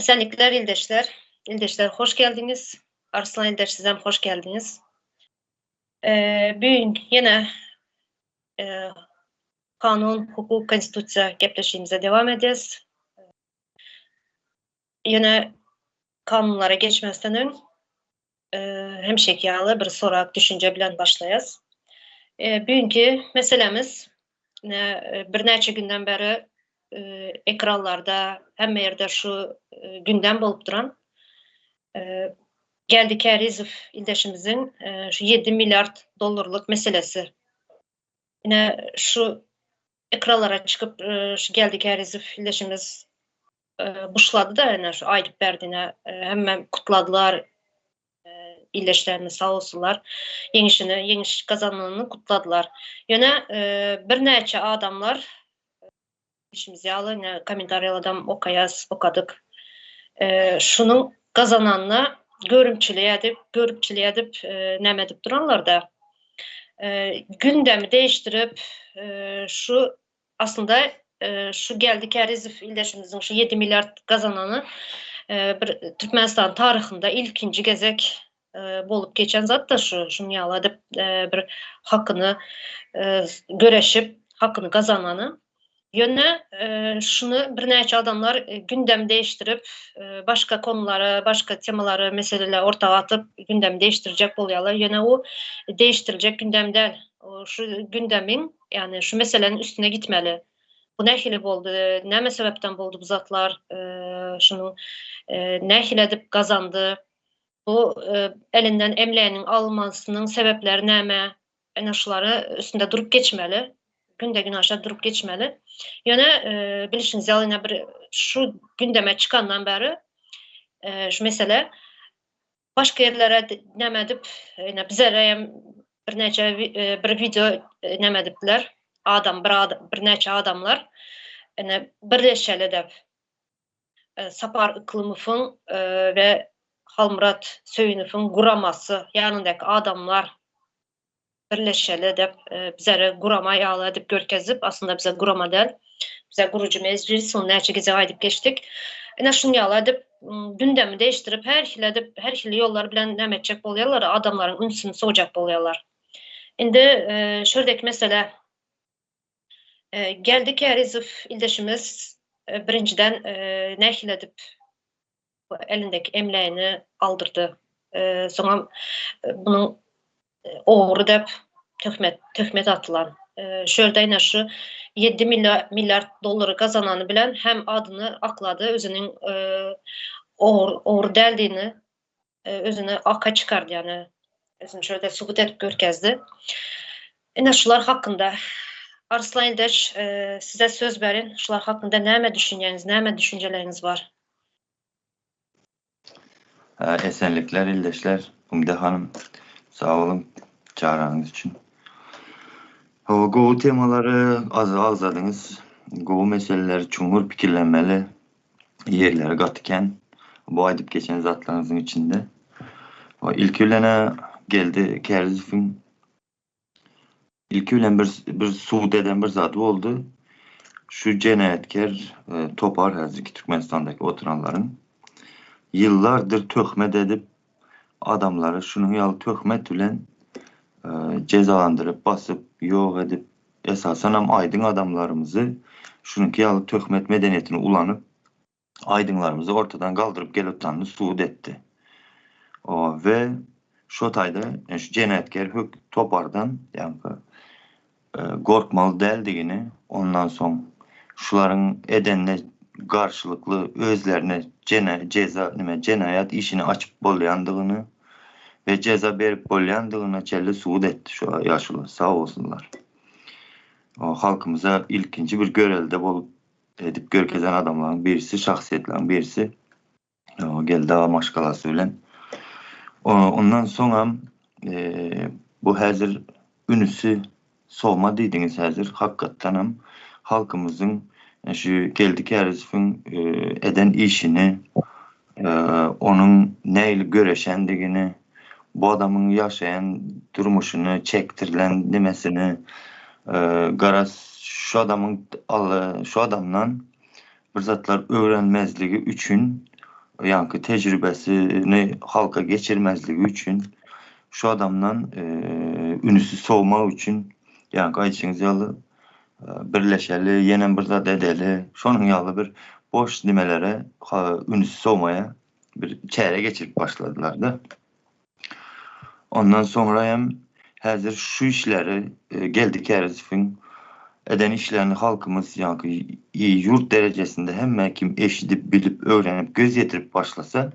Esenlikler ildeşler. İldeşler hoş geldiniz. Arslan İldeş sizem hoş geldiniz. Bugün yine kanun, hukuk, konstitusiya gepleşimize devam edeceğiz. Yine kanunlara geçmezden ön hemşekiyalı bir sorak düşünce bilen başlayız. Bugünkü meselemiz bir neçe günden beri ekranlarda hem yerde şu gündem bolup duran Geldik Erizov ildeşimizin şu 7 milyar dolarlık meselesi. Yine şu ekranlara çıkıp şu Geldik Erizov ildeşimiz buşladı da yani şu aylık verdiğine hemen kutladılar ildeşlerini sağ olsunlar. Yeniş kazananını kutladılar. Yine bir neçe adamlar işimiz yağlı yine komentaryalardan okadık. Şunun kazananına görüntüleye edip nem edip duranlar da gündemi değiştirip şu aslında şu Geldik Erizov ildeşimizin şu 7 milyar kazananı bir Türkmenistan tarihinde ilkinci gezek bolup geçen zat da şunu yaladıp bir hakkını göreşip hakkını kazananı. Yöne şunu bir neçe adamlar gündem değiştirip başka konuları, başka temaları, meseleleri ortaya atıp gündem değiştirecek oluyorlar. Yöne o değiştirilecek gündemden şu gündemin yani şu meselenin üstüne gitmeli. Bu ne hilip oldu, ne sebepten oldu bu zatlar, şunu ne edip kazandı, bu elinden emleğinin almasının sebepleri ne yani şuları üstünde durup geçmeli. Günde gün aşağı durup geçmeli. Yine bilişiniz yine bir şu gündeme çıkandan beri şu mesele başka yerlere nemedip bize bir neçe bir video nemedipler. Bir neçe adamlar birleşeli de Sapar Iklimov'un ve Halmurat Söyünov'un guraması yanındaki adamlar birleşeli de bize gurama yağlı edip görkezip aslında bize gurama değil bize gurucu meclis onun neçe gece aydıp geçtik. Şunu yağlı edip gündemi değiştirip her hili yollar bilen ne edecek oluyorlar adamların ünsünü soğacak oluyorlar. Şimdi şuradaki mesele Geldik Erizov ildeşimiz birinciden ne edip elindeki emleğini aldırdı. Sonra bunun oğru dep töhmet atılan. Şöyle yine şu 7 milyar doları kazananı bilen hem adını akladı, özünün oğru deldiğini özünü aka çıkardı yani. Özünü şöyle subut edip görkezdi. Yine şular hakkında Arslan İldeş size söz verin. Şular hakkında ne düşünceleriniz var? Esenlikler ildeşler. Umide Hanım sağ olun çağıranız için. Go temaları azadınız. Go meseleleri çumur fikirlenmeli yerlere katıken bu aydıp geçen zatlarınızın içinde. İlk ülene geldi Kerzif'in ilk ülen bir Suudi'den bir zatı oldu. Şu cenayetkar Topar hazırki Türkmenistan'daki oturanların yıllardır töhmet edip adamları şunu yal töhmet ülen cezalandırıp basıp yok edip esasen hem aydın adamlarımızı şununki yal töhmet medeniyetine ulanıp aydınlarımızı ortadan kaldırıp gelotanını suud etti. Ve şu tayda yani şu cenayetkar Topar'dan yani korkmalı deldiğini ondan son şuların edenle karşılıklı özlerine cenayet işini açıp bolayandığını ve ceza berip bolayandığına çelle suud etti şu yaşlı sağ olsunlar. Halkımıza ilkinci bir görelde bolup edip görkezen adamların birisi, şahsiyetlerin birisi geldi maşgalası bilen. Ondan sonra bu hazır ünüsü solma dediniz hazır hakikaten hem halkımızın şu Geldik Erizov'un eden işini onun neyle göreşendiğini bu adamın yaşayan durmuşunu çektirilen demesini garaz şu adamdan bir zatlar öğrenmezliği üçün yankı tecrübesini halka geçirmezliği üçün şu adamdan ünüsü soğumak üçün yankı ayçınız yalı birleşeli, yenen bir zat edeli, şonun yalı bir boş nimelere ünüsü soğumaya bir çeyre geçirip başladılar da. Ondan sonra hem hazır şu işleri geldik Erzif'in eden işlerini halkımız yankı yurt derecesinde hem kim eşidip bilip öğrenip göz yetirip başlasa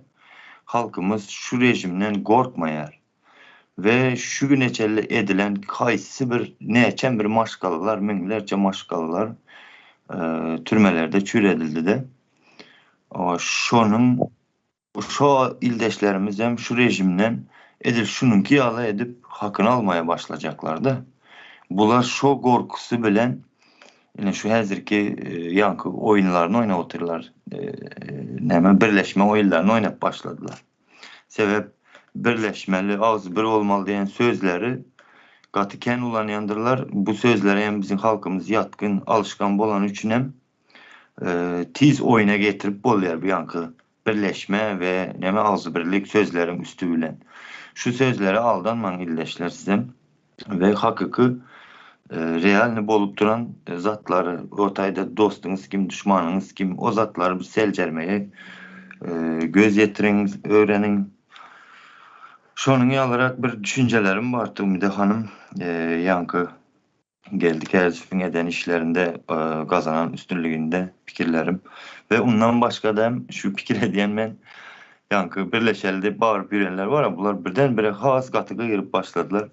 halkımız şu rejimden korkmayar ve şu gün içerli edilen kaysı bir neçen bir maşkalılar, minlerce maşkalılar türmelerde çür edildi de. Şonun şu ildeşlerimiz hem şu rejimden edil şununki yala edip hakkını almaya başlayacaklardı. Bular şu korkusu bilen yine şu hazırki yankı oyunlarını oynatırlar. Birleşme oyunlarını oynayıp başladılar. Sebep birleşmeli, ağzı bir olmalı diyen sözleri katıken olan yandırlar. Bu sözlere hem bizim halkımız yatkın, alışkan olan üçün hem tiz oyuna getirip boluyor bir yankı birleşme ve ağzı birlik sözlerin üstü bilen. Şu sözlere aldanman ildeşler sizem ve hakiki realini bolup duran zatları, ortayda dostunuz kim, düşmanınız kim, o zatları bir selcermeye göz yetirin, öğrenin. Şonun alarak bir düşüncelerim var. Ümide Hanım yankı geldik Erzif'in eden işlerinde kazanan üstünlüğünde fikirlerim. Ve ondan başka da şu fikir ediyen ben yankı birleşelde bağırıp yürüyenler var ya bunlar birdenbire has katıga girip başladılar.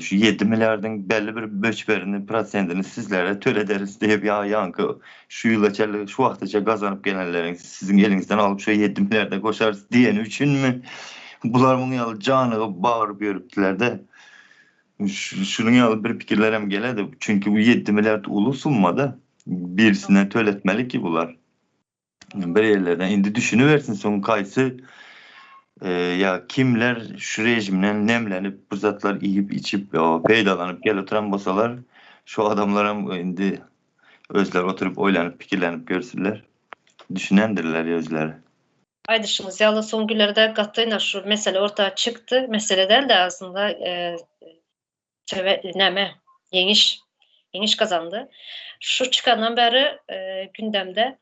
Şu 7 milyardın belli bir böçberini, prosentini sizlere töl ederiz diye bir yankı şu yıl içerli şu vaktice kazanıp gelenlerin sizin elinizden alıp şu 7 milyarda koşarız diyen üçün mü? Bunlar bunu yalı canı bağırıp yürüptüler de şunun yalı bir fikirlerem geledi. Çünkü bu 7 milyar ulu sunmadı. Birisine töl etmeli ki bunlar. Bir yerlerden indi düşünüversin son kaysı ya kimler şu rejimden nemlenip bu zatlar yiyip içip peydalanıp gel oturan basalar şu adamlara indi özler oturup oylanıp fikirlenip görsünler. Düşünendirler ya özleri. Aydışımız yalı son günlerde kattayla şu mesele ortaya çıktı. Meseleden de aslında yeniş kazandı. Şu çıkandan beri gündemde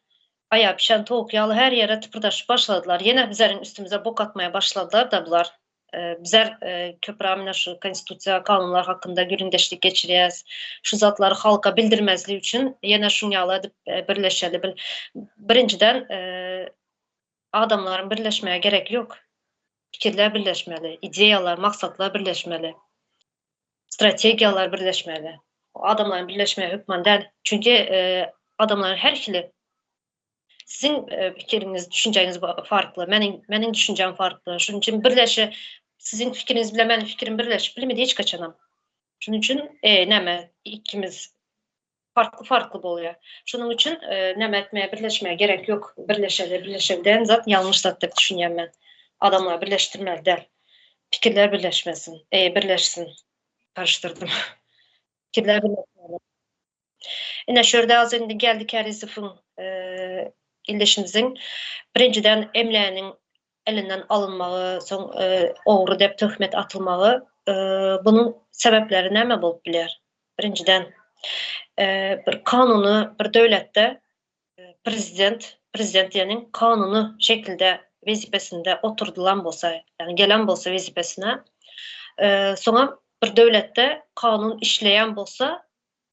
ayağı pişen tavuk yalı her yere tıpırdaşıp başladılar. Yine bizlerin üstümüze bok atmaya başladılar da bunlar. Bizler köprüamine şu konstitusiya kanunlar hakkında göründeşlik geçiriyiz. Şu zatları halka bildirmezliği için yine şunu yalı edip birleşeli. Birinciden adamların birleşmeye gerek yok. Fikirler birleşmeli, ideyalar, maksatlar birleşmeli, stratejiyalar birleşmeli. O adamların birleşmeye hükmen değil. Çünkü adamların her ikili sizin fikriniz, düşünceniz farklı, benim düşüncem farklı. Şunun için birleşe sizin fikriniz bile benim fikrim birleşip bilmedi hiç kaçanam. Şunun için ikimiz farklı oluyor. Şunun için etmeye, birleşmeye gerek yok. Birleşebilen zat yanlış zat diye düşünüyorum ben. Adamlar birleştirmeli değil. Fikirler birleşmesin. Birleşsin. Karıştırdım. Fikirler birleşmeli. Yine şurada az önce geldik Erzif'in ildeşimizin birinciden emleğinin elinden alınmağı, son oğru dep töhmet atılmağı bunun sebepleri näme bolup biler? Birinciden bir kanunu bir devlette prezident yani kanunu şekilde vazifesinde oturdulan bolsa, yani gelen bolsa vazifesine sonra bir devlette kanun işleyen bolsa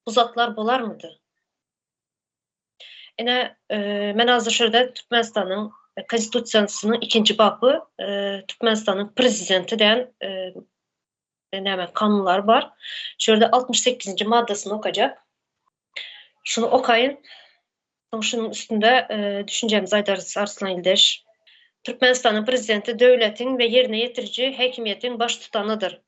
bu zatlar bolar mıydı? Yine ben hazır şurada Türkmenistan'ın konstitusiyasının 2. babı Türkmenistan'ın prezidenti den kanunlar var. Şurada 68. maddesini okuyacak. Şunu okuyun. Şunun üstünde düşüncemiz Aydar Arslan İldeş. Türkmenistan'ın prezidenti devletin ve yerine getirici hakimiyetin baş tutanıdır.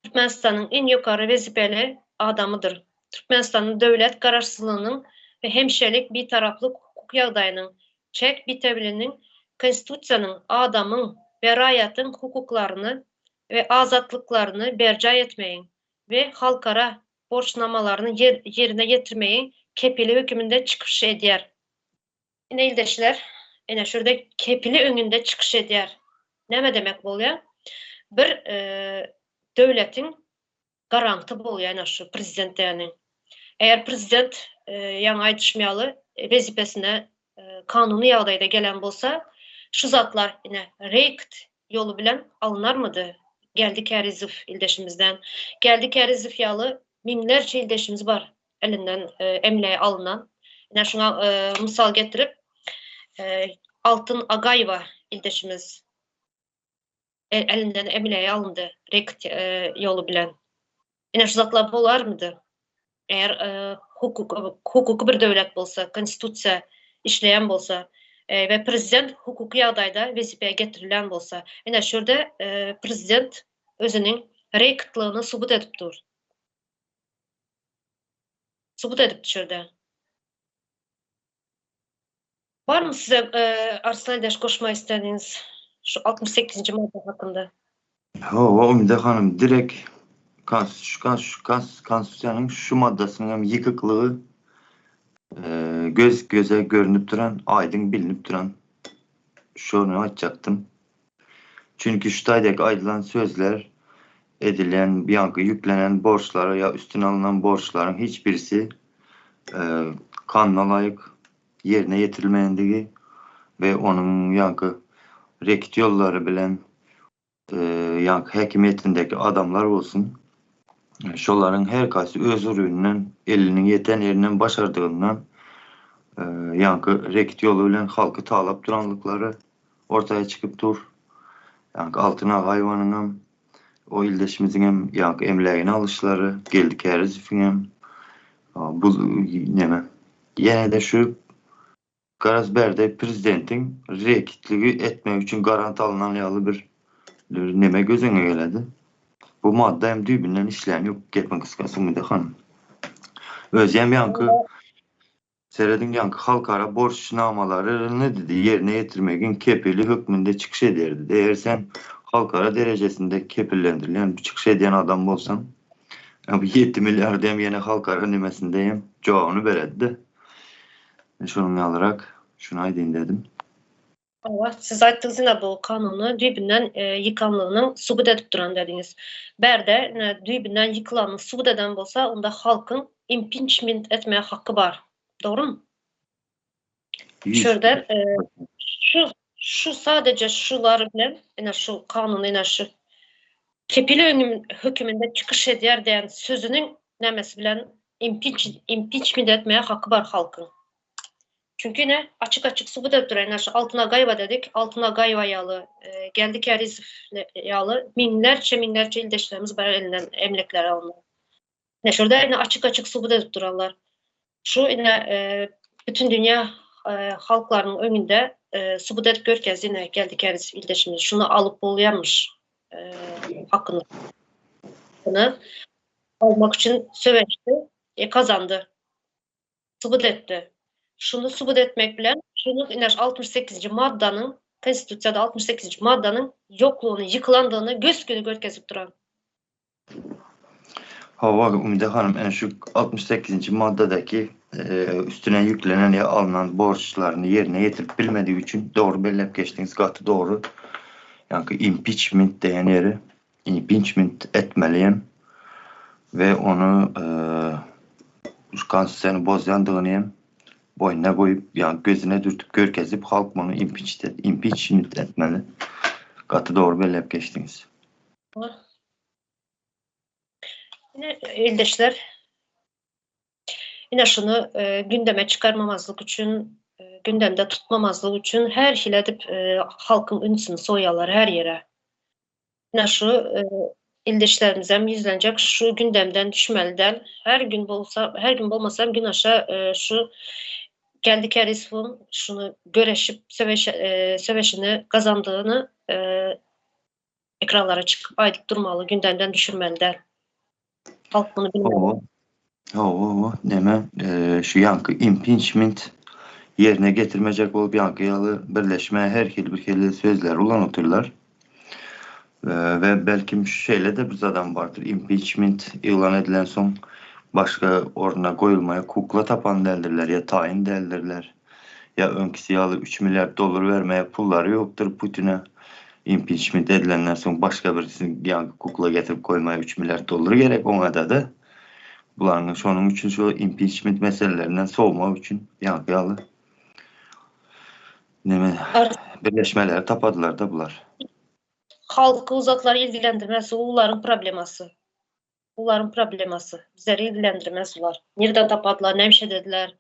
Türkmenistan'ın en yukarı vazifeli adamıdır. Türkmenistan'ın devlet kararsızlığının ve hemşirelik bir taraflık hukuk yağdayının çek bitebilinin konstitusiyanın adamın ve rakyatın hukuklarını ve azatlıklarını berca etmeyin ve halkara borçlamalarını yerine getirmeyin kepili hükmünde çıkış eder. Yine ildeşler, ene şurada kepili önünde çıkış eder. Näme demek bolýar? Bir döwletin garantı bolýar ene şu prezidentligiň. Eğer prezident ýa-ni aýdyşmaýaly wezipesine kanuny ýagdaýda gelen bolsa, şu zatlar ine reykt ýolu bilen alınarmydy? Geldi Kərizov ildeşimizden. Geldi Kərizov ýaly miňlerçe ildeşimiz bar elinden emleýe alınan. Ine şuna mysal getirip Altın Agaýwa ildeşimiz elinden emleýe alındı reykt ýolu bilen. Ine şu zatlar bolarmydy? Eğer hukuky bir döwlet bolsa, konstitusiýa işleýän bolsa ve prezident hukuky ýagdaýda wezipeýe getirilen bolsa, ene şurda prezident özüniň reýktlygyny subut edipdir. Subut edipdir şurda. Barmy size Arslan Ýdaş goşmak istediňiz şu 68-nji madda hakynda? Umide hanım direkt konstitusiyanın şu maddesin hem yıkıklığı göz göze görünüp duran, aydın bilinip duran şunu açacaktım. Çünkü şu taydaki ayrılan sözler, edilen, yankı yüklenen borçlara ya üstüne alınan borçların hiçbirisi kanuna layık yerine getirilmeyendiği ve onun yankı rekt yolları bilen yankı hakimiyetindeki adamlar olsun. Şoların her kaysi öz ürününden, elinin yeten yerinden başardığından yankı rekt yoluyla halkı tağlap duranlıkları ortaya çıkıp dur. Yankı Altına hayvanının o ildeşimizin hem yankı emleğine alışları, geldi Kərizov'un hem bu neme. Yine de şu Garazber'de prezidentin rektliği etmek için garanti alınan yalı bir neme gözüne geledi. Bu madde hem düğünden işleyen yok. Getme kıskası mıydı hanım? Özlem yankı Seredin yankı halkara borçnamaları ne dedi? Yerine getirmekin kepili hükmünde çıkış ederdi. Eğer sen halkara derecesinde kepillendirilen bir çıkış eden adam olsan 7 milyar dem yine halkara nimesindeyim. Cevabını vereddi. Şunu alarak şunu aydın dedim. Allah, siz aýtdyňyz ine bu kanuny düýbinden ýykanlygyny subut edip duran dediniz. Berde düýbinden ýykylanny subut eden bolsa, onda halkyň impeachment etmeye hakkı bar. Doğru mu? Şurada şu sadece şular bilen ene şu kanun ene şu kepili hükümünde çıkış eder diyen sözünün nemesi bilen impeachment etmeye hakkı var halkın. Çünkü ne? Açık subut edip duran. Altına Agaýwa dedik. Altına Agaýwa ýaly geldi Kərizov ýaly minlerçe ildeşlerimiz bar elinden emlekler alındı. Ne şurada yine açık subut edip durarlar. Şu yine bütün dünya halklarının önünde subut edip görkez yine geldi Kərizov ildeşimiz şunu alıp bolýanmış hakkını almak için söveşti, kazandı. Subut etti. Şunu subut etmek bilen şunu 68. maddanın konstitusiýada 68. maddanın yokluğunu, yıkılandığını göz göze görkezip duran. Umide hanım en şu 68. maddedeki üstüne yüklenen ya alınan borçlarını yerine getirip bilmediği için doğru belirlep geçtiğiniz katı doğru. Yani impeachment diyen yeri impeachment etmeliyim ve onu konstitusyonu bozandığını boynuna koyup yani gözüne dürtüp görkezip halk bunu impeachment etmeli. Katı doğru belirlep geçtiniz. Yine ildeşler yine şunu gündeme çıkarmamazlık için gündemde tutmamazlık için her hil edip halkın ünsünü soyalar her yere. Yine şu ildeşlerimizden yüzlenecek şu gündemden düşmeliler. Her gün olmasa gün aşağı şu geldi Kərizov'un şunu göreşip söveşini kazandığını ekranlara çıkıp aydıp durmalı, gündemden düşürmeliler. Halk bunu bilmeli. Deme şu yankı impeachment yerine getirmeyecek olup yankıyalı birleşmeye her bir kere sözler ulanıtırlar. Ve belki şeyle de bir adam vardır. Impeachment ilan edilen son başka oruna koyulmaya kukla tapan deldirler ya tayin deldirler. ya önkisi yalı 3 milyar dolar vermeye pulları yoktur Putin'e. Impeachment edilenler son başka birisini yani kukla getirip koymaya 3 milyar dolar gerek ona da. Bularının şunun için şu impeachment meselelerinden soğumak için yalı birleşmeler tapadılar da bular. Halkı uzaklar ilgilendirmez, onların probleması. Onların probleması. Bizleri ilgilendirmez ular. Nereden tapadılar, ne bir şey dediler.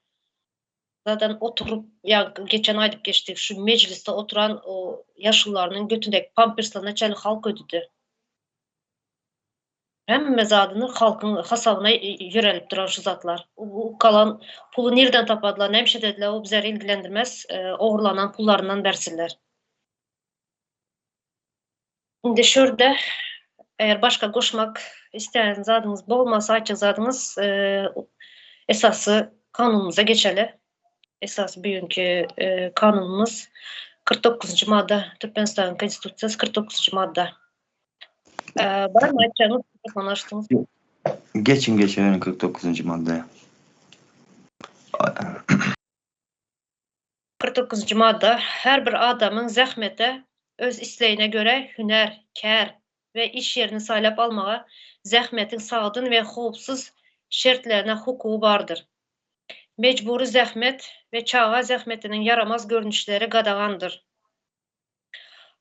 Zaten oturup, ya geçen aydıp geçtik, şu mecliste oturan o yaşlılarının götündeki pamperslarına çeli halk ödedi. Hemme adını halkın hasabına yörelip duran şu zatlar. O kalan pulu nereden tapadılar, ne bir şey dediler, o bizleri ilgilendirmez. Oğurlanan pullarından versinler. Şimdi şurada eğer başka koşmak isteyen zadınız bolmasa açık zadınız esası kanunumuza geçeli. Esası bugünkü kanunumuz 49. madde. Türkmenistan Konstitusyası 49. madde. Var mı açacağınız? Konuştunuz. Geçin 49. maddeye. 49. madde. Her bir adamın zahmete öz isteğine göre hüner, kar ve iş yerini sahip almağa zahmetin sağdın ve hopsuz şartlarına hukuku vardır. Mecburi zahmet ve çağa zahmetinin yaramaz görünüşleri qadağandır.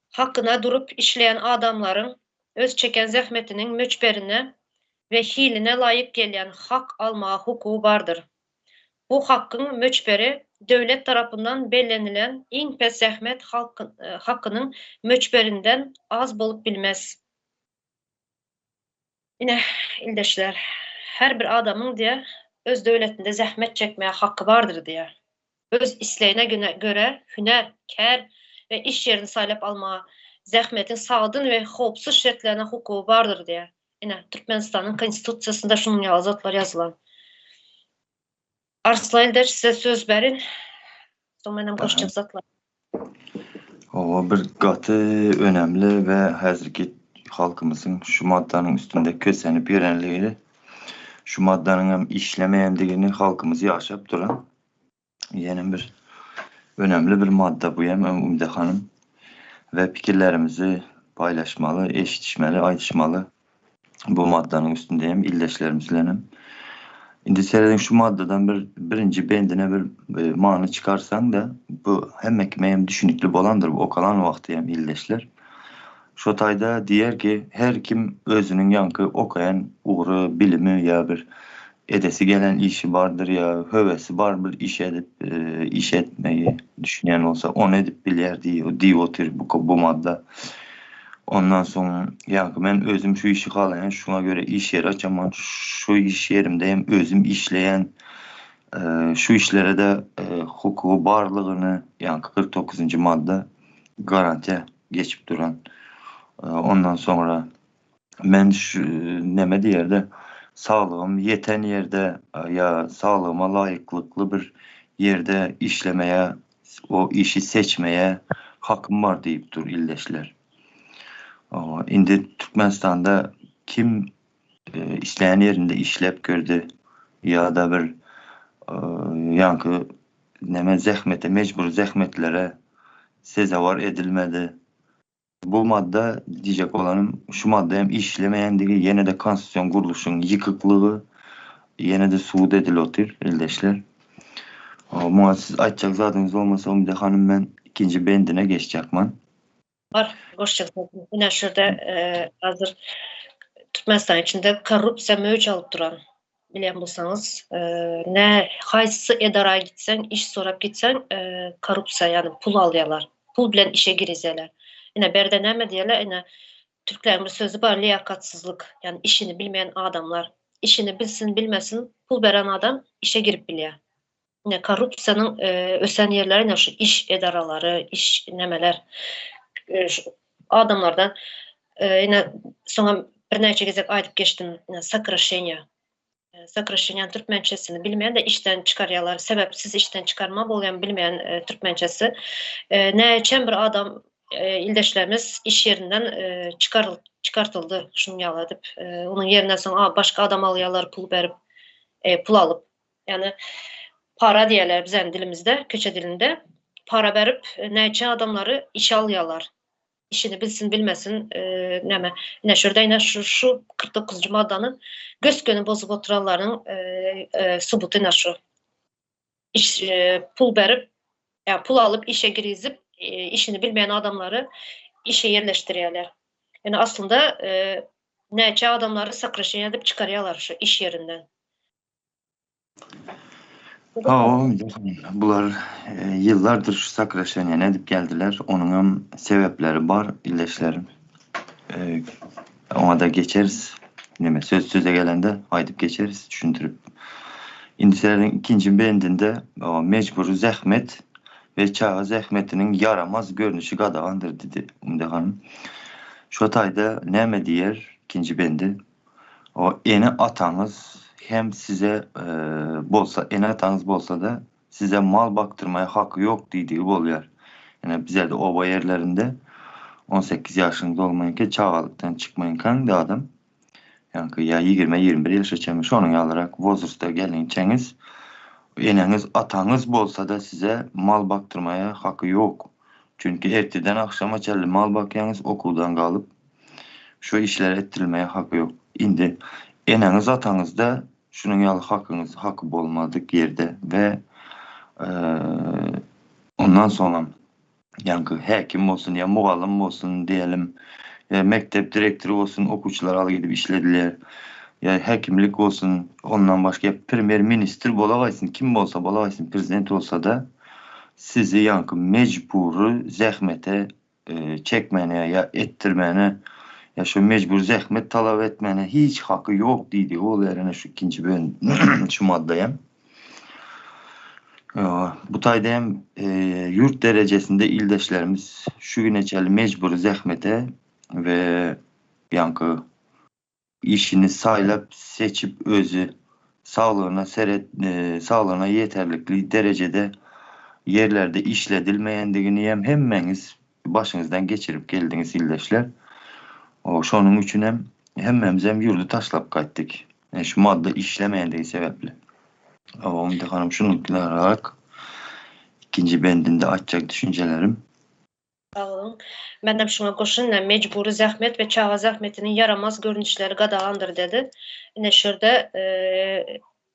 Hakkına durup işleyen adamların öz çeken zahmetinin möçberine ve hiline layık gelen hak almağa hukuku vardır. Bu hakkın möçberi devlet tarafından belirlenilen en pes zahmet hakkının möçberinden az bolup bilmez. Yine ildeşler, her bir adamın diye öz devletinde zahmet çekmeye hakkı vardır diye. Öz isteğine göre hüner, kar ve iş yerini sahip almaya zahmetin sağdın ve hopsuz şartlarına hukuku vardır diye. Yine Türkmenistan'ın konstitusiyasında şunun yazılan. Arslan size söz verin. Sonra benim koşacak zatlar. O bir katı önemli ve hazırki halkımızın şu maddenin üstünde kösenip yörenliğiyle şu maddenin hem işlemeyendiliğini halkımız yaşayıp duran yeni bir önemli bir madde bu hem Ümide Hanım ve fikirlerimizi paylaşmalı, eşitişmeli, ayrışmalı bu maddenin üstündeyim illeşlerimizle. Şimdi seyredin şu maddeden birinci bendine bir manı çıkarsan da bu hem ekmeğim düşünüklü bolandır bu o kalan vakti hem illeşler. Şu tayda diyer ki her kim özünün yankı okayan uğru bilimi ya bir edesi gelen işi vardır ya hövesi var bir iş etmeyi düşünen olsa onu edip bilir diye otur bu madde. Ondan sonra yankı ben özüm şu işi kalayan şuna göre iş yeri açamam şu iş yerimde hem özüm işleyen şu işlere de hukuku barlığını yankı 49. madde garanti geçip duran. Ondan sonra ben şu nemedi yerde sağlığım yeten yerde ya sağlığıma layıklıklı bir yerde işlemeye o işi seçmeye hakkım var deyip dur illeşler. Indi Türkmenistan'da kim isteyen yerinde işlep gördü ya da bir yankı neme zahmete mecbur zahmetlere sezavar edilmedi. Bu madde diyecek olanım şu madde hem işlemeyendiği yine de konstitüsyon kuruluşun yıkıklığı yine de suud edilotir ildeşler. Ama siz açacak zatınız olmasa Ümide Hanım ben ikinci bendine geçecekman. Var, koşacak. Yine şurada hazır Türkmenistan içinde korrupsiya mövcut alıp duran bilen bulsanız ne haysı edaraya gitsen iş sorup gitsen korrupsiya yani pul alıyorlar. Pul bilen işe girizler. Yine berde neme diyorlar yine Türklerin bir sözü var liyakatsızlık yani işini bilmeyen adamlar işini bilsin bilmesin pul veren adam işe girip biliyor. Yine korrupsiyanın ösen yerleri ne şu iş edaraları, iş nemeler adamlardan yine sonra bir neçe gezek aydıp geçtim sakrashenya. Sakrashenya Türkmençesini bilmeyen de işten çıkarıyorlar. Sebepsiz işten çıkarma bolayan bilmeyen Türkmençesi. Ne bir adam ildeşlerimiz iş yerinden çıkartıldı. Şunu yaladıp. Onun yerine sonra başka adam alıyorlar pul verip pul alıp. Yani para diyeler bizden dilimizde, köçe dilinde. Para verip neyçe adamları işe alıyorlar. İşini bilsin bilmesin neme. Ne şurada yine şu 49. maddanın göz gönü bozup oturanların subutu ne şu. İş, pul verip, yani pul alıp işe girizip işini bilmeyen adamları işe yerleştiriyorlar. Yani aslında neyçe adamları sakraşın edip çıkarıyorlar şu iş yerinden. Bular yıllardır şu sakraşan edip geldiler. Onun sebepleri var, illeşlerim. Ona da geçeriz. Neme söze gelende haydıp geçeriz, düşündürüp. İndiselerin ikinci bendinde o mecbur zahmet ve çağı zahmetinin yaramaz görünüşü qadağandır dedi Umde Hanım. Şu tayda neme diyer ikinci bendi? O eni atanız hem size bolsa, eni atanız bolsa da size mal baktırmaya hakkı yok dediği oluyor. Yani bize de ova yerlerinde 18 yaşında olmayınca çağalıktan çıkmayınken de adam yani ya 20-21 yaşa çemiş onun alarak Vozur'da gelinçeniz eneniz atanız bolsa da size mal baktırmaya hakkı yok. Çünkü erteden akşama çelli mal bakyanız okuldan kalıp şu işler ettirilmeye hakkı yok. İndi eneniz atanız da şunun yalı hakkı bolmadık yerde ve ondan sonra yani hekim olsun ya muallim olsun diyelim ya mektep direktörü olsun okuçular alı gidip işlediler. Ya hekimlik olsun ondan başka premier minister bolavaysın kim olsa bolavaysın prezident olsa da sizi yankı mecburu zahmete çekmene ya ettirmene ya şu mecbur zahmet talep etmene hiç hakkı yok dedi o yerine şu ikinci ben şu maddeye. Bu tayda hem yurt derecesinde ildeşlerimiz şu güneçeli mecbur zahmete ve yankı işini saylap seçip özü sağlığına yeterlikli derecede yerlerde işledilmeyendiğini hemmeniz başınızdan geçirip geldiniz ildeşler. Şunun için hem yurdu taşlap kayttık. Yani şu madde işlemeyendiği sebeple. Umde Hanım şunu olarak ikinci bendinde açacak düşüncelerim. Sağ olun. Ben de şuna koşun mecburi zahmet ve çağa zahmetinin yaramaz görünüşleri qadağandır dedi. Yine şurada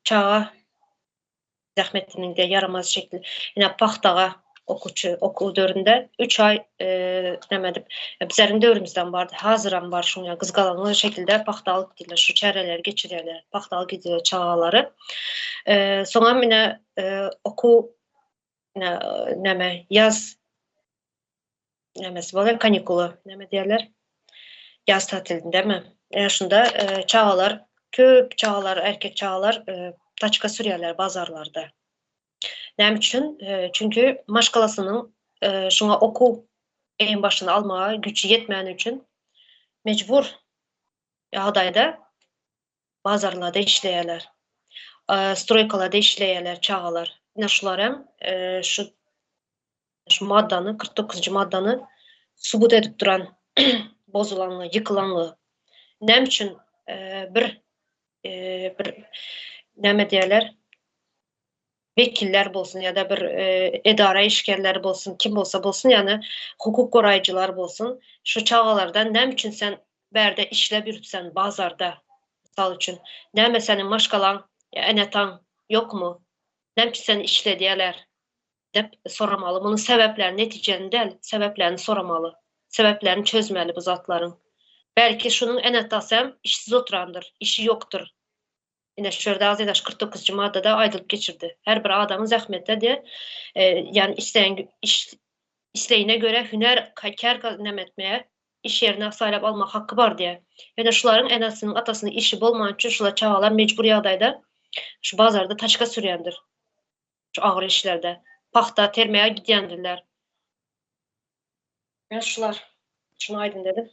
çağa zahmetinin de yaramaz şekli. Yine paxtağa okul dövründe 3 ay demedim. Bizlerin dövrümüzden vardı. Hazıran var şuna kızgalanlı şekilde paxtalık gidiler. Şu çareler geçiriyorlar. Paxtalık gidiyor çağaları. Sonra yine okul yaz mesela kanikulu diyorlar. Yaz tatilinde değil mi? Şunda çağalar, köp çağalar, erkek çağalar taçka sürüyorlar bazarlarda. Ne için? Çünkü maşkalasının şuna okul en başını almaya gücü yetmeyen için mecbur adayda bazarlarda işleyeler. Stroykalarda işleyeler çağalar. Ne şularım şu maddanı 49. maddanı subut edip duran bozulanlığı, yıkılanlığı. Ne için bir ne diyorlar? Vekiller bolsun ya da bir idare işgərləri bolsun, kim bolsa bolsun, yani hukuk koruyucular bolsun. Şu çağalardan ne için sen berde işle yürütsen bazarda misal için. Ne senin maşkalan, enetan yok mu? Ne için sen işle diyeler? Dep soramalı. Bunun sebepleri neticeni değil, sebeplerini soramalı. Sebeplerini çözmeli bu zatların. Belki şunun enetasem işsiz oturandır, işi yoktur. Yine şurada Azadaş 49. maddede aydılık geçirdi. Her bir adamın zahmette de yani isteğine göre hüner kar etmeye iş yerine sahip alma hakkı var diye. Yani şuların enasının atasının işi bolman için şula çağalar mecburi adayda şu bazarda taçka sürüyendir. Şu ağır işlerde. Paxta, termeye gidiyendirler. Yani şular. Şunu aydın dedim.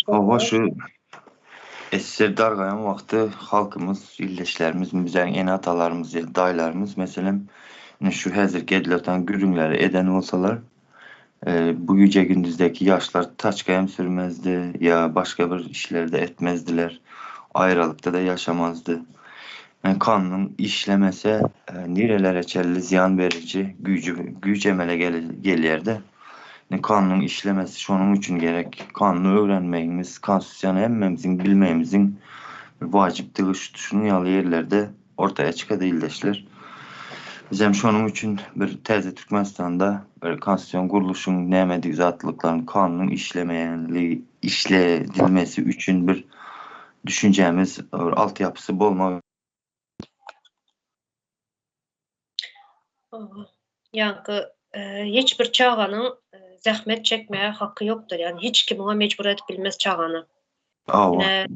Hava şu SSR dargayan vakti halkımız, illeşlerimiz, bizlerin en atalarımız, dayılarımız mesela şu hazır gedilatan gürünleri eden olsalar bu yüce gündüzdeki yaşlar taçkayam sürmezdi ya başka bir işlerde etmezdiler. Ayrılıkta da yaşamazdı. Yani kanunun işlemese nerelere çelli ziyan verici güç emele gelir de. Yani kanunun işlemesi şunun için gerek. Kanunu öğrenmeyimiz, konstitusiyonu emmemizin bilmeyimizin vaciptigi şunun yalı yerlerde ortaya çıkadı ildeşler. Bizim şunun için bir teze Türkmenistan'da bir konstitusyon kuruluşun nemediği zatlıkların kanunun işledilmesi için bir düşüncemiz, altyapısı bolma. Yankı hiç bir çağanın zahmet çekmeye hakkı yoktur. Yani hiç kim ona mecbur edip bilmez çağanı. Yine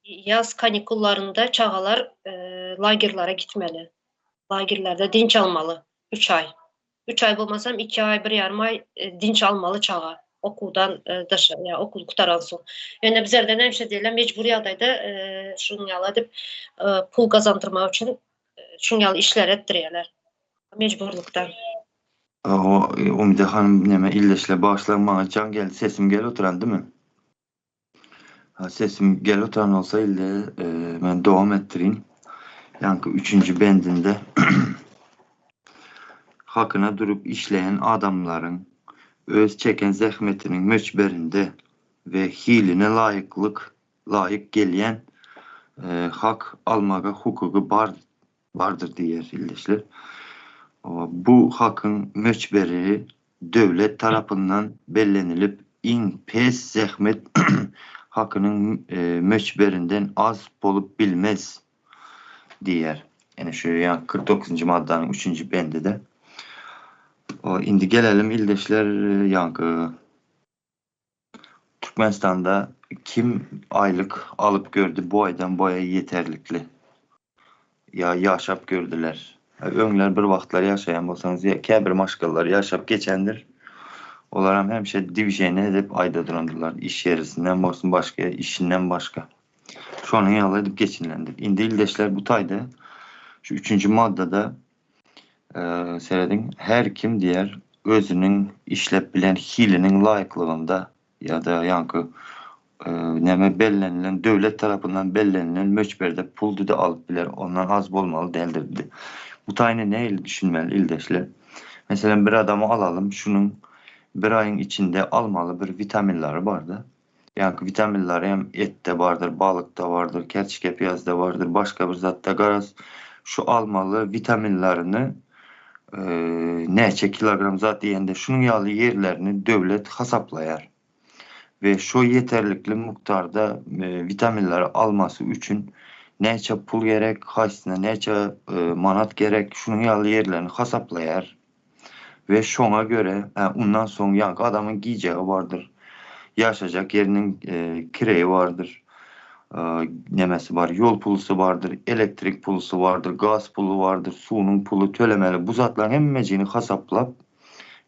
yaz kanikullarında çağalar lagerlara gitmeli. Lagerlerde dinç almalı. 3 ay. 3 ay bulmasam 2 ay, 1,5 ay dinç almalı çağa. Okuldan dışı, yani okul kutaran son. Yani bizlerden hemşe diyelim mecburi adayda şunu yalı edip pul kazandırmak için şunu yalı işler ettiriyorlar. Mecburluktan. O Umide Hanım neme illeşle bağışlanmaya can geldi. Sesim gel oturan değil mi? Sesim gel oturan olsa ille ben devam ettireyim. Yankı 3. bendinde hakkına durup işleyen adamların öz çeken zahmetinin möçberinde ve hiline layık geleyen hak almaga hukuku vardır diyer illeşler. Bu hakkın möçberi devlet tarafından bellenilip pes zahmet hakkının möçberinden az bolup bilmez diyer. Yani şu 49. maddanın 3. bendi de. Indi gelelim ildeşler yankı. Türkmenistan'da kim aylık alıp gördü bu aydan bu aya yeterlikli? Ya yaşap gördüler. Öňler bir wagtlar yaşayan bolsaňyz ya käbir maşgallar yaşap geçendir. Olar hemşe divjene edip ayda durandylar. İş yerisinden bolsun başka, işinden başka. Şonu ýaly edip geçinlendir. Indi ildeşler bu taýda şu 3. maddada seredin her kim diğer özünün işlep bilen hilinin layıklığında ya da yankı neme bellenilen devlet tarafından bellenilen möçberde pul da alıp biler ondan az bolmalı değildir. Bu taýyny ne düşünmeli ildeşler? Mesela bir adamı alalım şunun bir ayın içinde almalı bir vitaminleri vardı. Yani vitaminleri hem ette vardır, balıkta vardır, kerçike piyazda vardır, başka bir zatta garaz. Şu almalı vitaminlerini neçe kilogram zat diyende şunun yalı yerlerini devlet hasaplayar. Ve şu yeterlikli miktarda vitaminleri alması için neçe pul gerek, haysına neçe manat gerek, şunun yalı yerlerini hasaplayar. Ve şona göre ondan sonra yankı adamın giyeceği vardır. Yaşayacak yerinin kireyi vardır. Nemesi var, yol pulusu vardır, elektrik pulusu vardır, gaz pulu vardır, suunun pulu, tölemeli. Bu zatların hemmecini hasaplap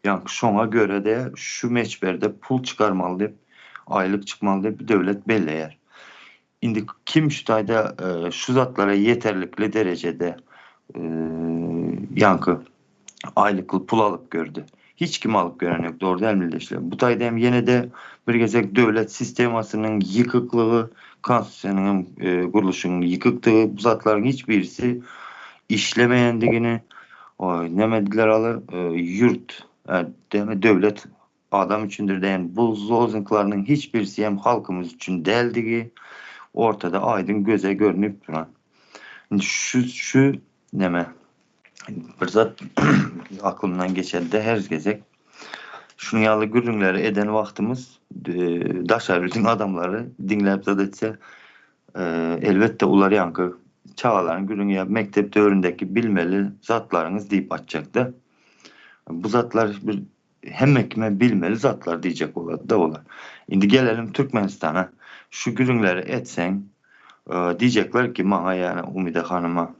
yankı şona göre de şu meçberde pul çıkarmalı deyip aylık çıkmalı deyip devlet belleyer. Indi kim şu tayda şu zatlara yeterlikli derecede yankı aylıklı pul alıp gördü. Hiç kim alıp gören yok. Doğru değil mi işte? Bu taýda hem yine de bir gezek devlet sistemasının yıkıklığı, konstitusiýanyň kuruluşunun yıkıklığı, bu zatların hiçbirisi işlemeyendigini nemediler alı yurt devlet adam üçündür deyen bu lozunglarının hiçbirisi hem halkımız için değildigi ortada aydın göze görünüp duran. Şu neme bir zat aklımdan geçen de her gezek şunu yalı gürünleri eden vaktimiz daşarbütün adamları dinleyip zat etse elbette ular yankı çağaların gürün ya mektepte öğrendeki bilmeli zatlarınız deyip açacaktı. Bu zatlar bir hem kime bilmeli zatlar diyecek olar. Indi gelelim Türkmenistan'a. Şu gürünleri etsen diyecekler ki maha yani Umide Hanım'a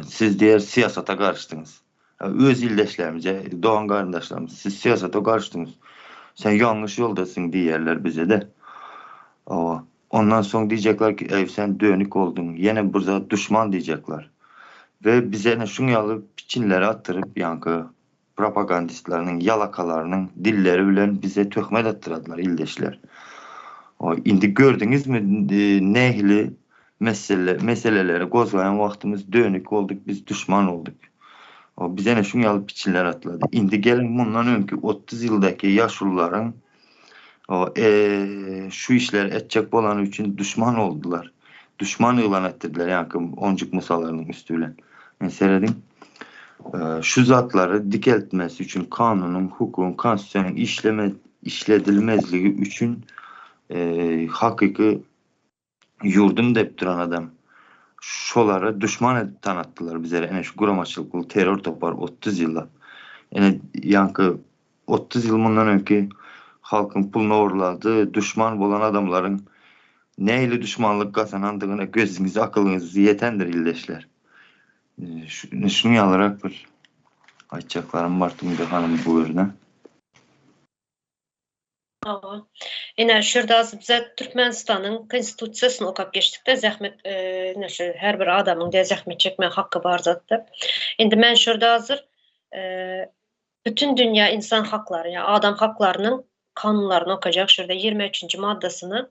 siz diğer siyasata karıştınız. Öz ildeşlerimize, doğan kardeşlerimiz siz siyasata karıştınız. Sen yanlış yoldasın diyerler bize de. Ondan sonra diyecekler ki sen dönük oldun. Yine burada düşman diyecekler. Ve bize ne şunu alıp piçinleri attırıp yankı propagandistlerinin, yalakalarının dilleri bilen bize töhmet attırdılar ildeşler. Indi gördünüz mü nehli meseleleri gozlayan vaxtımız dönük olduk, biz düşman olduk. O bize ne şun yalı piçinler atladı. İndi gelin bundan önkü 30 yıldaki yaşlıların şu işler edecek olan için düşman oldular. Düşman ilan ettirdiler yani oncuk musalarının üstüyle. Meseledim. Şu zatları dikeltmesi için kanunun, hukukun, konstitusiyonun işledilmezliği için hakiki yurdum deyip duran adam şoları düşman edip tanıttılar bize. Yani şu kuramaçılıklı terör topar 30 yılda. Yani yankı 30 yıl bundan önce halkın pulunu uğurladı, düşman olan adamların neyle düşmanlık kazanandığına gözünüzü, akılınızı yetendir illeşler. Şunu yalarak bir aytacaklarım var Tümide hanım bu yerine. Tamam. Şurada bize Türkmenistan'ın konstitusiyasını okuyup geçtik de zahmet her bir adamın da zahmet çekme hakkı var zaten. Şimdi ben şurada hazır bütün dünya insan hakları yani adam haklarının kanunlarını okuyacak. Şurada 23. maddesini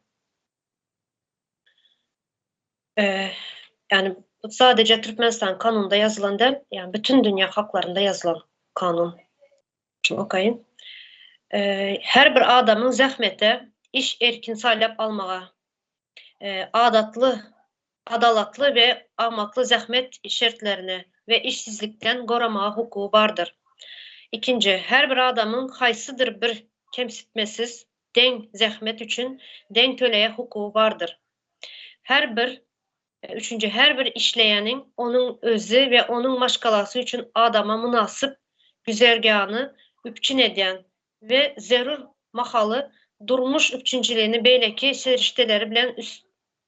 yani sadece Türkmenistan kanununda yazılan değil, yani bütün dünya haklarında yazılan kanun. Şimdi okuyayım. Her bir adamın zahmete, iş erkin salep almağa, adalatlı ve amaklı zahmet şartlarını ve işsizlikten korumaya hukuku vardır. İkinci, her bir adamın haysıdır bir kemsitmesiz den zahmet için den töleye hukuku vardır. Üçüncü, her bir işleyenin onun özü ve onun maşgalası için adama münasip güzergahını üpçün eden ve zerur mahalı durmuş üpçüncülüğünü beyleki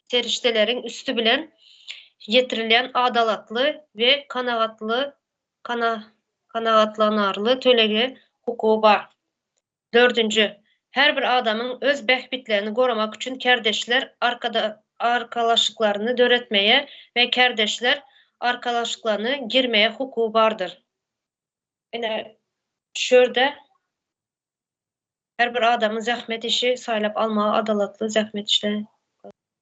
seriştelerin üstü bilen yetirilen adalatlı ve kanaatlanarlı tölege hukuku var. Dördüncü, her bir adamın öz behbitlerini korumak için kardeşler arkadaşlıklarını döretmeye ve kardeşler arkadaşlıklarını girmeye hukuku vardır. Yani şurada her bir adamın zahmet işi sayılıp almağa adalatlı zahmet işleri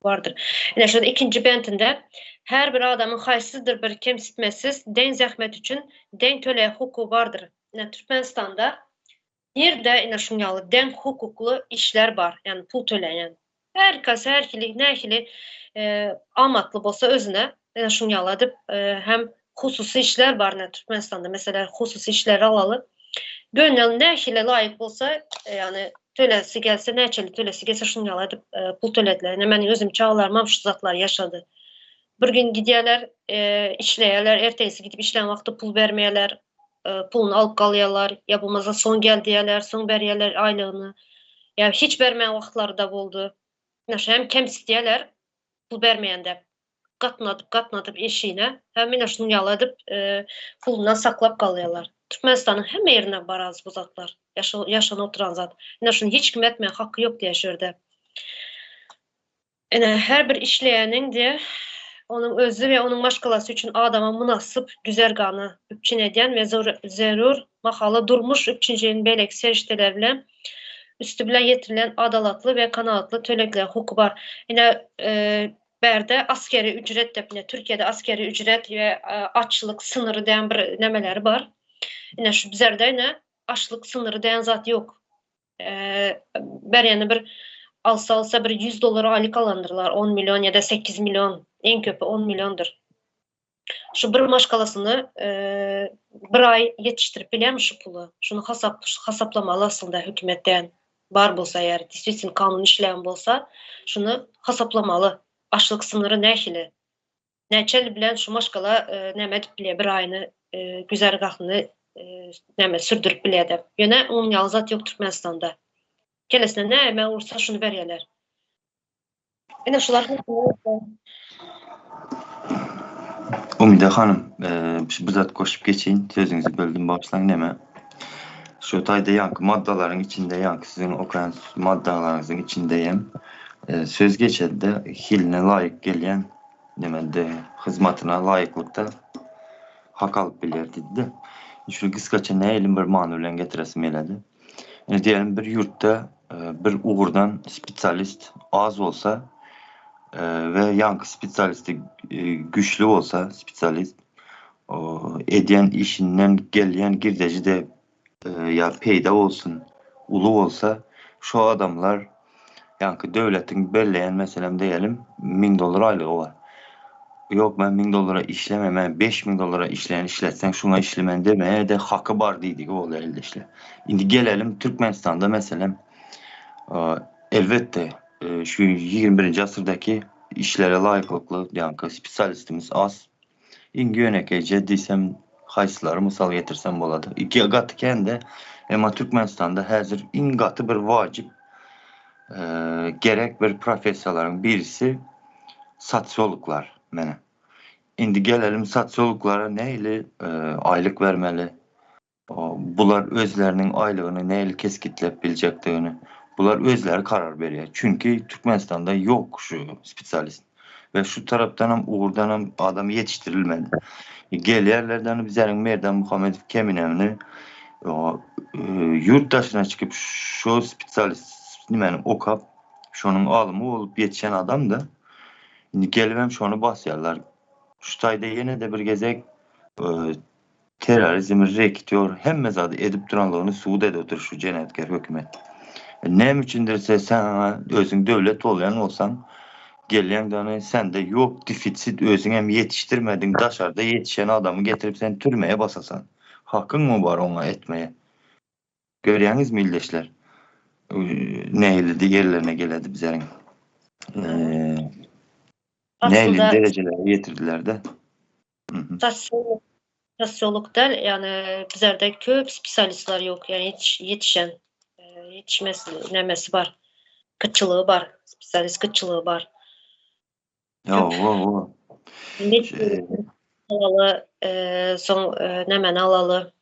vardır. Yani şurada ikinci bentinde her bir adamın haysızdır bir kemsitmesiz den zahmet için den töleye hukuku vardır. Yani Türkmenistan'da bir de yine şunyalı den hukuklu işler var. Yani pul töleyen. Herkili nəkili amatlı bolsa özüne şunyalı edip hem hususi işler var ne Türkmenistan'da. Mesela hususi işleri alalı. Gönül nəkili layık bolsa yani tölesi gelse nəçeli tölesi gelse şunyalı edip pul tölediler. Hemen özüm çağlarmam şu zatlar yaşadı. Bir gün gidiyorlar işleyeler. Ertesi gidip işleyen vakti pul vermeyeler. Pulunu alıp kalıyorlar. Ya bulmazsa son gel diyorlar. Son veriyorlar aylığını. Ya hiç vermeyen vaxtları da oldu. Hem kems diyorlar. Pul vermeyen de katnadıp eşiğine. Hem yine şunu yaladıp pulundan saklap kalıyorlar. Türkmenistan'ın hem yerine baraz bu zatlar. Yaşan oturan zat. Yine şunu hiç kim etmeyen hakkı yok diye şurada. Yani her bir işleyenin de onun özü ve onun maşgalası için adama münasip güzergahını üpçün eden ve zerur mahalı durmuş üpçüncünün belek seriştelerle üstü bile yetirilen adalatlı ve kanaatlı tölekler hukuku var. Yine berde askeri ücret de Türkiye'de askeri ücret ve açlık sınırı diyen bir nemeleri var. Yine şu bizlerde yine açlık sınırı diyen zat yok. Yani bir alsa bir 100 doları aylık alandırırlar. 10 milyon ya da 8 milyon. En köpü 10 milyondur. Şu bir maşgalasını bir ay yetiştirip bilen şu pulu. Şunu hasaplamalı aslında hükümetten. Var bolsa eğer disipsin kanun işleyen bolsa şunu hasaplamalı. Açlık sınırı nəkili. Nəçəli bilen şu maşgala nəmədib bilə bir ayını güzergahını sürdürüp bilə de. Yine onun yalzat yok Türkmenistan'da. Kelesine ne hemen olursa şunu veriyorlar. Yine şular Umide hanım, bu zat koşup geçeyim. Sözünüzü böldüm başlayın deme. Şu tayda yankı maddaların içinde yankı sizin okuyan maddalarınızın içindeyim. Söz geçedi de hiline layık gelen demedi hizmetine layıklıkta hak alıp bilirdi de. Şu kıskaça ne elim bir manulen getiresim eledi. Yani diyelim bir yurtta bir uğurdan spesyalist az olsa ve yankı spesialisti güçlü olsa spesialist ediyen işinden gelen girdeci de ya peyda olsun, ulu olsa şu adamlar yankı devletin belleyen mesela diyelim $1000 aylığı var. Yok ben $1000 işlemem, ben $5000 işleyen işletsen şuna işlemen demeye de hakkı var dedik o elde işte. Şimdi gelelim Türkmenistan'da mesela elbette şu 21. asırdaki işlere layıklıklı yankı spesialistimiz az. İngi yönekece desem haysları misal getirsem boladı. İki qatıken de ama Türkmenistan'da hazır ingatı bir vacip gerek bir profesörlerin birisi sosyologlar mene. İndi gelelim sosyologlara neyle aylık vermeli? Bular özlerinin aylığını neyle keskitlep bileceklerini. Bular özleri karar veriyor. Çünkü Türkmenistan'da yok şu spesialist. Ve şu taraftan hem uğurdan hem adam yetiştirilmedi. Gelirlerden bizlerin Merdan Muhammed Keminemni yurt dışına çıkıp şu spesialist nimeni okap şunun alımı olup yetişen adam da gelivem şunu basyarlar. Şu tayda yine de bir gezek terörizmi rektör hem mezadı edip duranlığını suud otur şu cenetkar hükümet. Ne içindirse sen özün devlet olayan olsan gelen tane sen de yok defisit özün hem yetiştirmedin dışarıda yetişen adamı getirip sen türmeye basasan. Hakkın mı var ona etmeye? Görüyorsunuz mu ildeşler? Neyle yerlerine geledi bizlerin. Neyle Aslında derecelere getirdiler de. sosyolog, sosyolog der, yani bizlerde köp spesialistler yok. Yani yetişen, yetişmesi, nemesi var. Kıtçılığı var. Spesialist kıtçılığı var. Ya Köp o. Şey, alalı, son nemen alalı,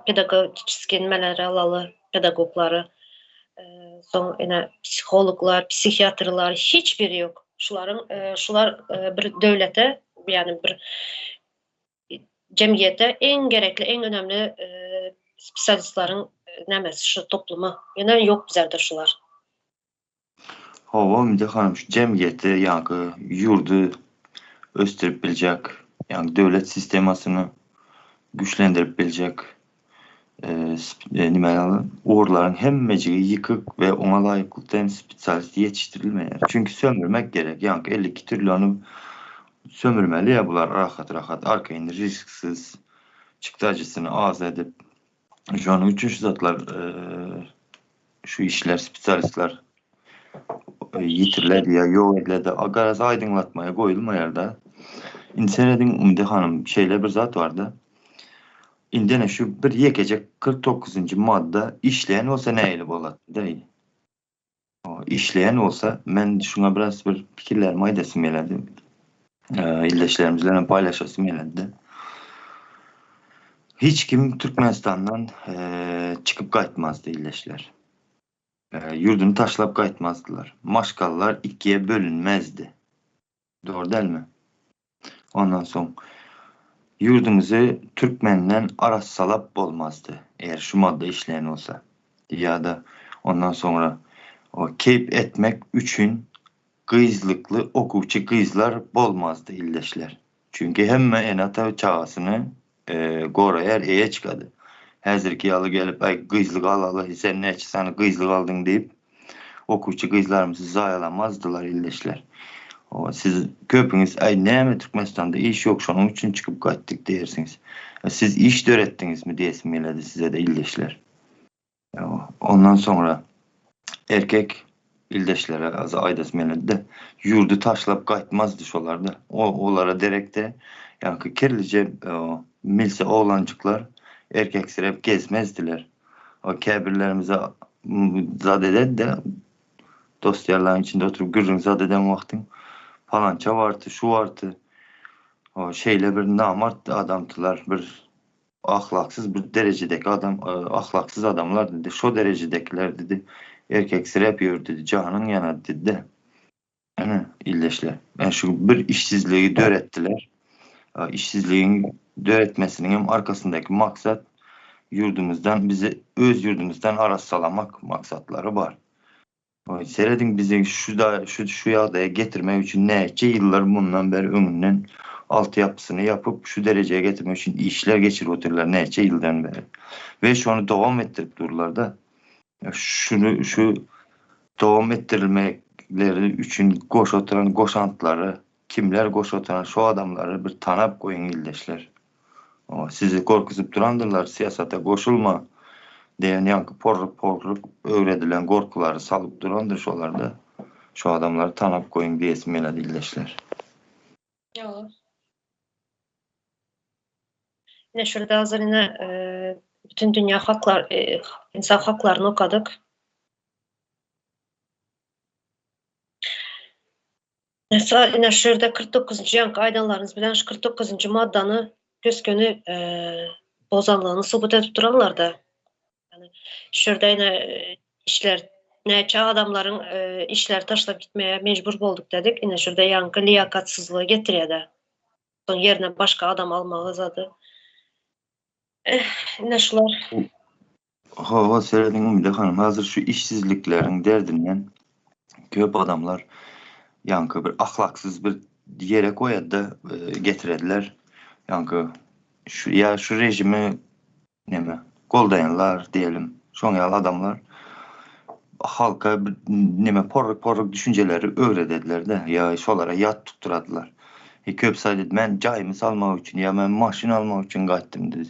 pedagogik nmeleri alalı, pedagogları, son yine psikologlar, psikiyatrlar hiçbiri yok. Şular bir devlete, yani bir cemiyete en gerekli, en önemli spesialistlerin nemesi şu topluma. Yani yok bizlerde şular. hava Müde Hanım şu cemiyeti yankı yurdu östürüp bilecek. Yani devlet sistemasını güçlendirip bilecek. Nimeleri uğurların hemmeciği yıkık ve ona layıklıkta hem spesialist yetiştirilmeyer. Çünkü sömürmek gerek. Yankı 52 trilyonu sömürmeli ya bular rahat arkayında risksiz çıktı acısını az edip şu an üçüncü zatlar şu işler spesialistler yitiriledi ya yok ediledi. Garaz aydınlatmaya koyulmayar da. İnseredin Umde Hanım şeyle bir zat vardı. İndene şu bir yekecek 49. madde işleyen olsa ne eyle bolat değil. O işleyen olsa ben şuna biraz bir fikirlerimi aydasım geledi. İlleşlerimizle paylaşasım geledi. Hiç kim Türkmenistan'dan çıkıp kaytmazdı illeşler. Yurdunu taşlap kaytmazdılar. Maşgallar ikiye bölünmezdi. Doğru değil mi? Ondan sonra yurdumuzu Türkmenle aras salap olmazdı. Eğer şu madde işleyen olsa. Ya da ondan sonra o keyip etmek üçün kıyızlıklı okuvçu kıyızlar bolmazdı illeşler. Çünkü hemen enata çağısını gorayar eye çıkadı. Hazır ki yalı gelip ay kıyızlık alalı sen ne sana kıyızlık aldın deyip okuvçu kıyızlarımızı zayalamazdılar illeşler. Siz köpünüz ay ne mi Türkmenistan'da iş yok şunun için çıkıp kaçtık dersiniz. Siz iş de öğrettiniz mi diyesim geledi size de ildeşler. Ondan sonra erkek ildeşlere az aydas geledi de yurdu taşlap kaytmazdı şolarda. Olara direkte yani kirlice milse oğlancıklar erkeksir hep gezmezdiler. O kebirlerimize zadeden de dostlarların içinde oturup gürrün zadeden vaktin falanca vardı, şu vardı. O şeyle bir namart adamtılar, bir ahlaksız bir derecedeki adam, ahlaksız adamlar dedi. Şu derecedekiler dedi. Erkeksir yapıyor dedi. Canın yana dedi de. Yani illeşler. Yani şu bir işsizliği dörettiler. İşsizliğin döretmesinin hem arkasındaki maksat yurdumuzdan bizi öz yurdumuzdan aras salamak maksatları var. Seyredin bizi şu yağdaya getirmek için nece yıllar bundan beri önünden altyapısını yapıp şu dereceye getirmek için işler geçirip oturlar nece yıldan beri. Ve şu an devam ettirip dururlar da. Şu devam ettirilmekleri için koş oturan koşantları, kimler koş oturan şu adamları bir tanap koyun ildeşler. Sizi korkutup durandırlar, siyasete koşulma diyen yankı porluk öğredilen korkuları salıp durandır şolarda. Şu adamları tanap koyun diye ismiyle ildeşler. Yo. Yine şurada hazır yine bütün dünya haklar, insan haklarını okudık. Mesela yine şurada 49. yankı aydanlarınız bilen şu 49. maddanı göskönü bozanlığını subut edip duranlar da. Yani şurada yine işler neçe adamların işler taşlap gitmeye mecbur olduk dedik. Yine şurada yankı liyakatsızlığı getiriyor da. Son yerine başka adam almağı zadı. Yine şular. Hava seyredin Ümide Hanım, hazır şu işsizliklerin derdinden köp adamlar yankı bir ahlaksız bir yere koyadı da getirediler. Yankı şu rejimi neme goldayanlar diyelim. Son yal adamlar halka neme poruk düşünceleri öğretediler de ya şolara yat tutturadılar. Köp saydı ben cayımı salmak için ya ben maşın almak için kaçtım dedi.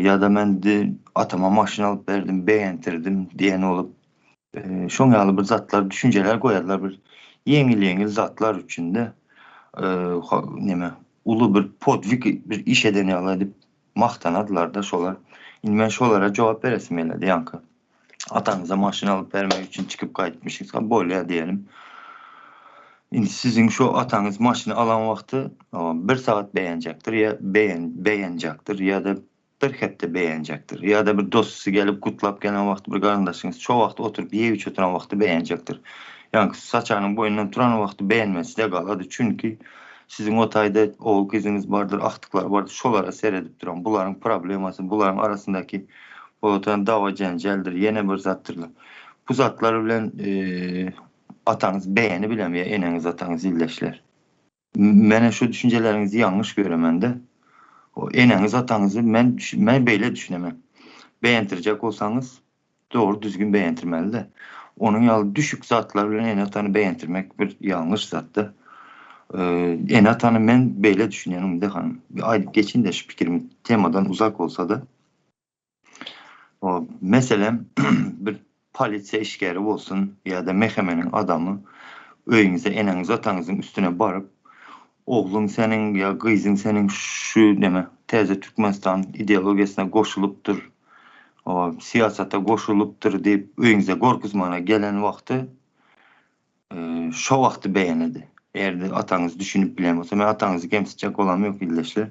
Ya da ben de atama maşın alıp verdim beğentirdim diyen olup şon yalı bir zatlar düşünceler koyarlar bir yengil zatlar içinde neme ulu bir podvik bir iş edeni alaydıp mahtanadılar da şolar. İnmen şolara cevap veresim eledi yankı. Atanıza maşın alıp vermek için çıkıp kayıtmışız. Böyle diyelim. Şimdi sizin şu atanız maşını alan vakti bir saat beğenecektir ya beğenecektir ya da bir hepte beğenecektir ya da bir dostusu gelip kutlap gelen vakti bir kardeşiniz çoğu vakti oturup yeğiç oturan vakti beğenecektir. Yani saçanın boyundan duran vakti beğenmesi de kaladı. Çünkü sizin otayda oğul kızınız vardır, aktıklar vardır. Şolara seyredip duran bunların probleması, bunların arasındaki oturan dava cenceldir, yine bir zattırlar. Bu zatlar bilen atanız beğeni bilemiyor, eneniz atanız illeşler. Mene şu düşüncelerinizi yanlış göremem de. O eneniz atanızı ben böyle düşünemem. Beğentirecek olsanız doğru düzgün beğentirmeli de. Onun yalı düşük zatlar bilen en atanı beğentirmek bir yanlış zattı. En atanı ben böyle düşünüyorum de hanım. Bir aylık geçin de şu fikrim temadan uzak olsa da. Mesela bir polisiye işgeri olsun ya da mehkemenin adamı öyünüze eneniz atanızın üstüne barıp oğlun senin ya kızın senin şu deme teze Türkmenistan ideolojisine koşuluptur siyasete koşuluptur deyip öyünüze korkuzmana gelen vakti şu vakti beğenedi. Eğer de atanız düşünüp bilen olsa ben atanızı gemsizecek olan yok illeşler.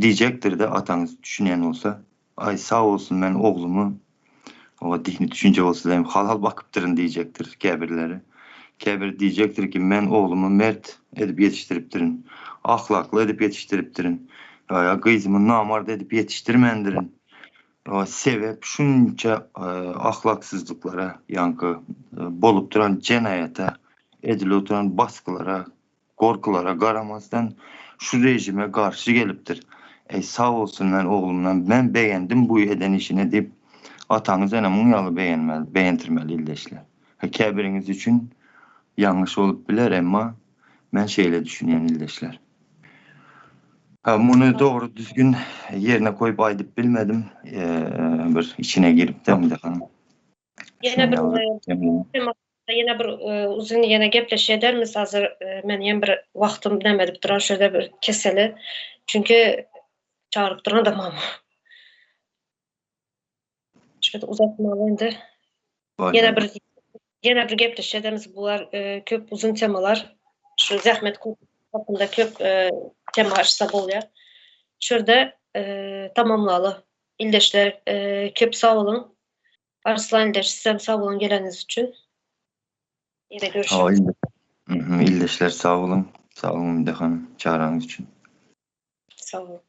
Diyecektir de atanız düşünen olsa ay sağ olsun ben oğlumu o dini düşünce olsa dedim halal bakıptırın diyecektir kebirleri. Kebir diyecektir ki ben oğlumu mert edip yetiştiriptirin. Ahlaklı edip yetiştiriptirin. Ya kızımı namard edip yetiştirmendirin. Sebep şunca ahlaksızlıklara yankı bolup duran cenayete edilip duran baskılara korkulara karamazdan şu rejime karşı geliptir. Sağ olsun ben oğlumdan ben beğendim bu eden işini deyip atanız ene munyalı beğentirmeli illeşler. Kebiriniz için yanlış olup biler ama ben şeyle düşünen illeşler. Bunu doğru düzgün yerine koyup aydıp bilmedim. Bir içine girip de mi de hanım? Yine bir uzun yine gepleşe edermiz hazır men yen bir vaktim demedip duran şöyle bir keseli. Çünkü çağırıp duran da mama. Şöyle uzatmalı indi. Yine bir gepleşe edermiz. Bunlar köp uzun temalar. Şu zahmet hakkında köp tema açsa oluyor. Şurada tamamlalı. İldeşler köp sağ olun. Arslan İldeş sizden sağ olun geleniz için. Yine görüşürüz. İldeşler sağ olun. Sağ olun Dehan çağıranız için. Sağ olun.